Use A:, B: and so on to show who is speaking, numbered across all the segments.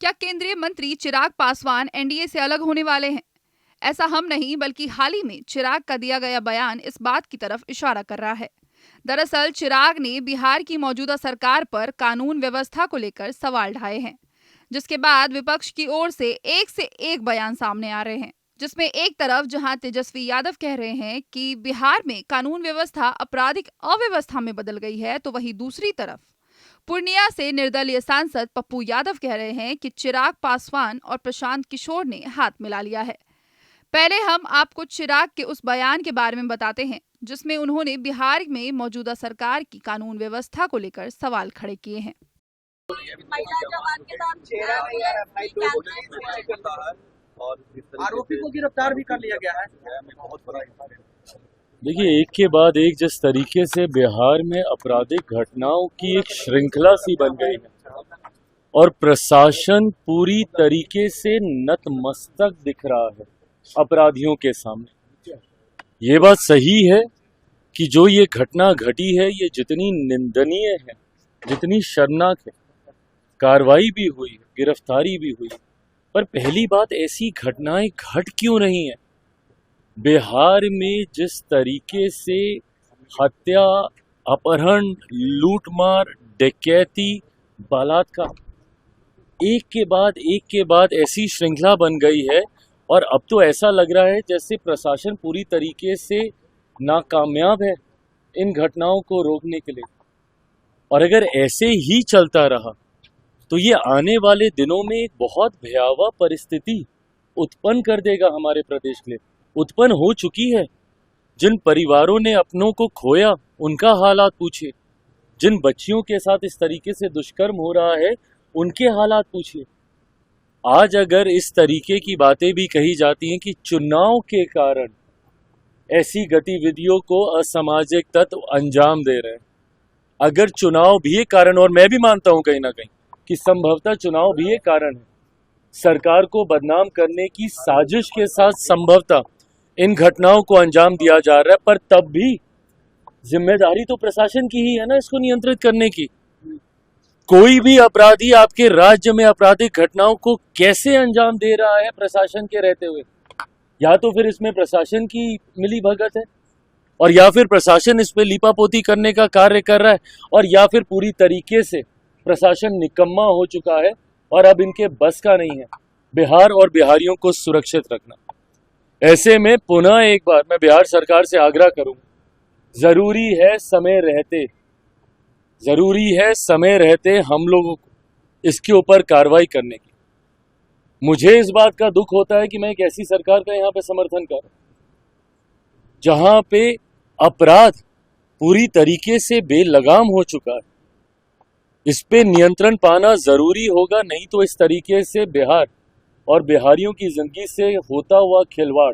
A: क्या केंद्रीय मंत्री चिराग पासवान एनडीए से अलग होने वाले हैं? ऐसा हम नहीं बल्कि हाल ही में चिराग का दिया गया बयान इस बात की तरफ इशारा कर रहा है। दरअसल चिराग ने बिहार की मौजूदा सरकार पर कानून व्यवस्था को लेकर सवाल ढाए हैं, जिसके बाद विपक्ष की ओर से एक बयान सामने आ रहे हैं, जिसमें एक तरफ जहां तेजस्वी यादव कह रहे हैं कि बिहार में कानून व्यवस्था आपराधिक अव्यवस्था में बदल गई है, तो वहीं दूसरी तरफ पूर्णिया से निर्दलीय सांसद पप्पू यादव कह रहे हैं कि चिराग पासवान और प्रशांत किशोर ने हाथ मिला लिया है। पहले हम आपको चिराग के उस बयान के बारे में बताते हैं, जिसमें उन्होंने बिहार में मौजूदा सरकार की कानून व्यवस्था को लेकर सवाल खड़े किए हैं।
B: आरोपी को गिरफ्तार भी कर लिया गया है।
C: देखिए, एक के बाद एक जिस तरीके से बिहार में आपराधिक घटनाओं की एक श्रृंखला सी बन गई है और प्रशासन पूरी तरीके से नतमस्तक दिख रहा है अपराधियों के सामने। ये बात सही है कि जो ये घटना घटी है ये जितनी निंदनीय है, जितनी शर्मनाक है, कार्रवाई भी हुई, गिरफ्तारी भी हुई, पर पहली बात ऐसी घटनाएं घट क्यों रही हैं? बिहार में जिस तरीके से हत्या, अपहरण, लूटमार, डकैती, बलात्कार एक के बाद ऐसी श्रृंखला बन गई है और अब तो ऐसा लग रहा है जैसे प्रशासन पूरी तरीके से नाकामयाब है इन घटनाओं को रोकने के लिए। और अगर ऐसे ही चलता रहा तो ये आने वाले दिनों में एक बहुत भयावह परिस्थिति उत्पन्न कर देगा हमारे प्रदेश के लिए। उत्पन्न हो चुकी है। जिन परिवारों ने अपनों को खोया उनका हालात पूछिए, जिन बच्चियों के साथ इस तरीके से दुष्कर्म हो रहा है उनके हालात पूछिए। आज अगर इस तरीके की बातें भी कही जाती हैं कि चुनाव के कारण ऐसी गतिविधियों को असामाजिक तत्व अंजाम दे रहे हैं, अगर चुनाव भी एक कारण, और मैं भी मानता हूं कहीं ना कहीं कि संभवतः चुनाव भी एक कारण है, सरकार को बदनाम करने की साजिश के साथ संभवतः इन घटनाओं को अंजाम दिया जा रहा है, पर तब भी जिम्मेदारी तो प्रशासन की ही है ना इसको नियंत्रित करने की। कोई भी अपराधी आपके राज्य में आपराधिक घटनाओं को कैसे अंजाम दे रहा है प्रशासन के रहते हुए? या तो फिर इसमें प्रशासन की मिली भगत है, और या फिर प्रशासन इस पे लीपापोती करने का कार्य कर रहा है, और या फिर पूरी तरीके से प्रशासन निकम्मा हो चुका है और अब इनके बस का नहीं है बिहार और बिहारियों को सुरक्षित रखना। ऐसे में पुनः एक बार मैं बिहार सरकार से आग्रह करूंगा, जरूरी है समय रहते हम लोगों को इसके ऊपर कार्रवाई करने की। मुझे इस बात का दुख होता है कि मैं एक ऐसी सरकार का यहाँ पे समर्थन कर रहा हूं जहां पे अपराध पूरी तरीके से बेलगाम हो चुका है। इस पे नियंत्रण पाना जरूरी होगा, नहीं तो इस तरीके से बिहार और बिहारियों की जिंदगी से होता हुआ खिलवाड़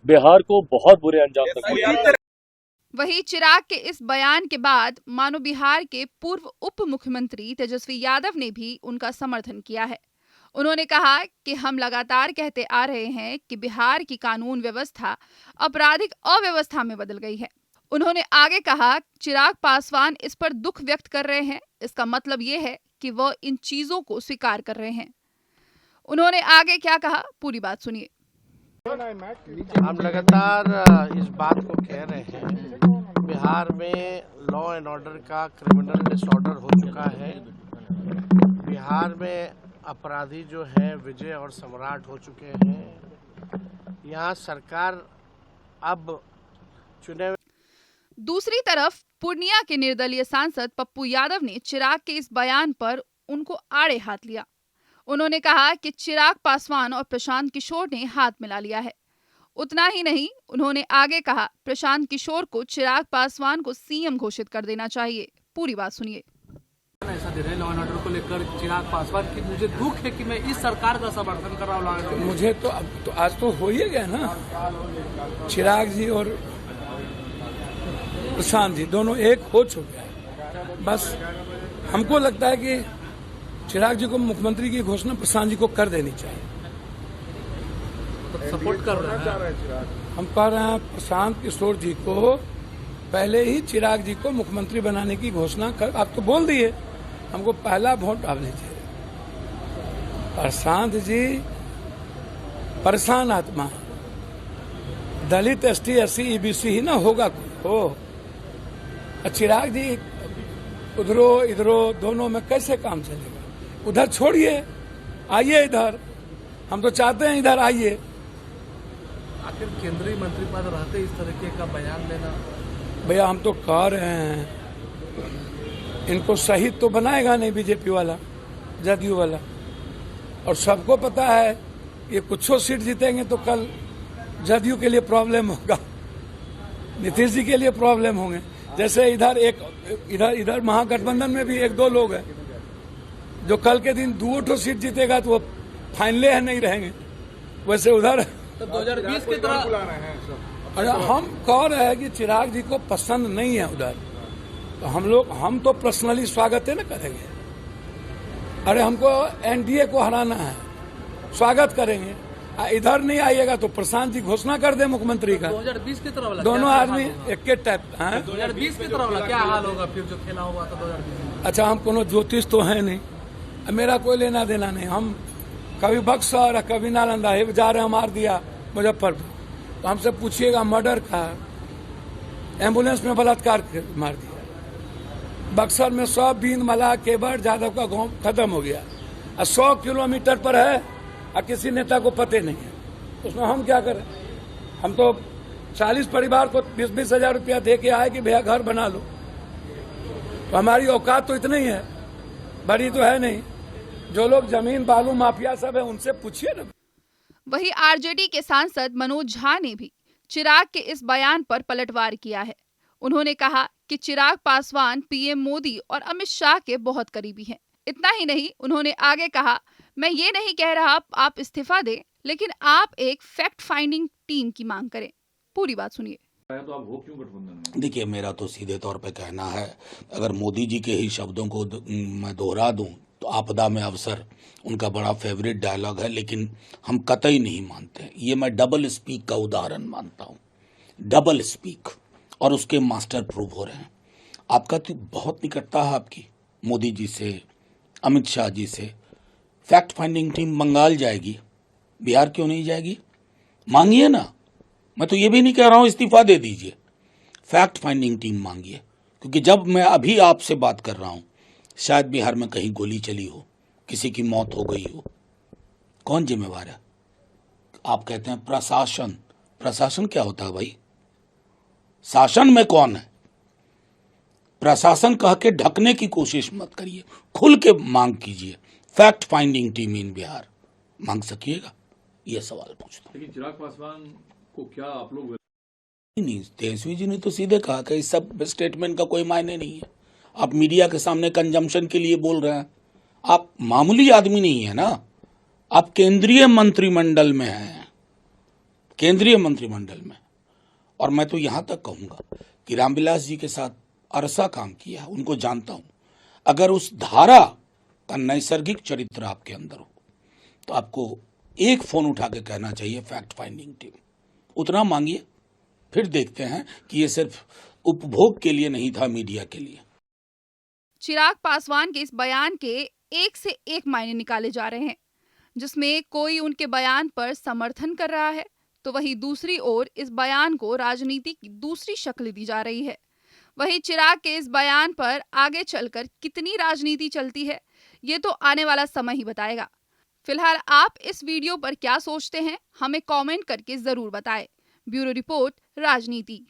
C: बिहार को बहुत बुरे अंजाम तक।
A: वहीं चिराग के इस बयान के बाद मानो बिहार के पूर्व उप मुख्यमंत्री तेजस्वी यादव ने भी उनका समर्थन किया है। उन्होंने कहा कि हम लगातार कहते आ रहे हैं कि बिहार की कानून व्यवस्था आपराधिक अव्यवस्था में बदल गई है। उन्होंने आगे कहा, चिराग पासवान इस पर दुख व्यक्त कर रहे हैं, इसका मतलब ये है कि वह इन चीजों को स्वीकार कर रहे हैं। उन्होंने आगे क्या कहा, पूरी बात सुनिए।
B: हम लगातार इस बात को कह रहे हैं, बिहार में लॉ एंड ऑर्डर का क्रिमिनल डिसऑर्डर हो चुका है। बिहार में अपराधी जो है विजय और सम्राट हो चुके हैं। यहाँ सरकार अब चुने।
A: दूसरी तरफ पूर्णिया के निर्दलीय सांसद पप्पू यादव ने चिराग के इस बयान पर उनको आड़े हाथ लिया। उन्होंने कहा कि चिराग पासवान और प्रशांत किशोर ने हाथ मिला लिया है। उतना ही नहीं, उन्होंने आगे कहा, प्रशांत किशोर को चिराग पासवान को सीएम घोषित कर देना चाहिए। पूरी बात सुनिए।
D: ऐसा दे रहे लॉ एंड ऑर्डर को लेकर चिराग पासवान की, मुझे दुख है कि मैं इस सरकार का समर्थन कर रहा हूँ।
E: मुझे तो अब तो आज तो हो ही गया ना, चिराग जी और प्रशांत जी दोनों एक हो चुके हैं। बस हमको लगता है कि चिराग जी को मुख्यमंत्री की घोषणा प्रशांत जी को कर देनी चाहिए।
D: सपोर्ट कर रहे हैं
E: हम कह रहे हैं प्रशांत किशोर जी को पहले ही चिराग जी को मुख्यमंत्री बनाने की घोषणा कर, आप तो बोल दिए, हमको पहला वोट डाल दीजिए। प्रशांत जी परेशान आत्मा है। दलित ST SC EBC ही ना होगा कोई हो। और चिराग जी उधरो इधरो दोनों में कैसे काम चलेगा? उधर छोड़िए, आइए इधर, हम तो चाहते हैं इधर आइए।
D: आखिर केंद्रीय मंत्री पद रहते इस तरीके का बयान लेना,
E: भैया हम तो कह रहे हैं इनको शहीद तो बनाएगा नहीं बीजेपी वाला, जदयू वाला। और सबको पता है ये कुछो सीट जीतेंगे तो कल जदयू के लिए प्रॉब्लम होगा, नीतीश जी के लिए प्रॉब्लम होंगे। जैसे इधर महागठबंधन में भी 1-2 लोग हैं जो कल के दिन 2 सीट जीतेगा तो वो फाइनले है नहीं रहेंगे। वैसे उधर
D: तो 2020 की तरह
E: अरे हम कह रहे हैं कि चिराग जी को पसंद नहीं है उधर, तो हम तो पर्सनली स्वागत है ना करेंगे। अरे हमको NDA को हराना है, स्वागत करेंगे। इधर नहीं आइएगा तो प्रशांत जी घोषणा कर दे मुख्यमंत्री का।
D: 2020 की तरह वाला
E: दोनों आदमी एक के टाइप।
D: 2020 की तरह वाला क्या हाल होगा फिर जो खेला हुआ था 2020 में?
E: अच्छा, हम कोनो ज्योतिष तो है नहीं, मेरा कोई लेना देना नहीं। हम कभी बक्सर कभी नालंदा जा रहे हैं, मार दिया मुजफ्फरपुर, तो हमसे पूछिएगा मर्डर का, एम्बुलेंस में बलात्कार मार दिया। बक्सर में 100 बीन मला केवट जादव का गांव खत्म हो गया, 100 किलोमीटर पर है और किसी नेता को पते नहीं है। उसमें हम क्या करें? हम तो 40 परिवार को 20-20 हजार रुपया दे के आए कि भैया घर बना लो, तो हमारी औकात तो इतनी ही है, बड़ी तो है नहीं। जो लोग जमीन बालू माफिया सब है उनसे पूछिए ना।
A: वहीं आरजेडी के सांसद मनोज झा ने भी चिराग के इस बयान पर पलटवार किया है। उन्होंने कहा कि चिराग पासवान PM मोदी और अमित शाह के बहुत करीबी हैं। इतना ही नहीं, उन्होंने आगे कहा, मैं ये नहीं कह रहा आप इस्तीफा दें, लेकिन आप एक फैक्ट फाइंडिंग टीम की मांग करें। पूरी बात सुनिए।
F: तो आप हो क्यों गठबंधन में? देखिए, मेरा तो सीधे तौर पे कहना है, अगर मोदी जी के ही शब्दों को मैं दोहरा दूं तो आपदा में अवसर उनका बड़ा फेवरेट डायलॉग है, लेकिन हम कतई नहीं मानते। ये मैं डबल स्पीक का उदाहरण मानता हूँ, डबल स्पीक, और उसके मास्टर प्रूव हो रहे हैं। आपका तो बहुत निकटता है आपकी मोदी जी से, अमित शाह जी से। फैक्ट फाइंडिंग टीम बंगाल जाएगी, बिहार क्यों नहीं जाएगी? मांगिए ना, मैं तो ये भी नहीं कह रहा हूं इस्तीफा दे दीजिए, फैक्ट फाइंडिंग टीम मांगिए। क्योंकि जब मैं अभी आपसे बात कर रहा हूं, शायद बिहार में कहीं गोली चली हो, किसी की मौत हो गई हो, कौन जिम्मेवार है? आप कहते हैं प्रशासन, प्रशासन क्या होता है भाई? शासन में कौन है? प्रशासन कह के ढकने की कोशिश मत करिए, खुल के मांग कीजिए। फैक्ट फाइंडिंग टीम इन बिहार मांग सकिएगा? ये सवाल पूछता हूं।
G: लेकिन चिराग पासवान को क्या आप लोग
F: नहीं, तेजस्वी जी ने तो सीधे कहा कि इस सब स्टेटमेंट का कोई मायने नहीं है। आप मीडिया के सामने कंजम्पशन के लिए बोल रहे हैं। आप मामूली आदमी नहीं है ना, आप केंद्रीय मंत्रिमंडल में हैं, केंद्रीय मंत्रिमंडल में। और मैं तो यहां तक कहूंगा कि रामविलास जी के साथ अरसा काम किया, उनको जानता हूं। अगर उस धारा का नैसर्गिक चरित्र आपके अंदर हो तो आपको एक फोन उठा के कहना चाहिए फैक्ट फाइंडिंग टीम, उतना मांगिए। फिर देखते हैं कि ये सिर्फ उपभोग के लिए नहीं था, मीडिया के लिए।
A: चिराग पासवान के इस बयान के एक से एक मायने निकाले जा रहे हैं, जिसमें कोई उनके बयान पर समर्थन कर रहा है, तो वहीं दूसरी ओर इस बयान को राजनीति की दूसरी शक्ल दी जा रही है। वहीं चिराग के इस बयान पर आगे चलकर कितनी राजनीति चलती है, ये तो आने वाला समय ही बताएगा। फिलहाल आप इस वीडियो पर क्या सोचते हैं, हमें कमेंट करके जरूर बताएं। ब्यूरो रिपोर्ट, राजनीति।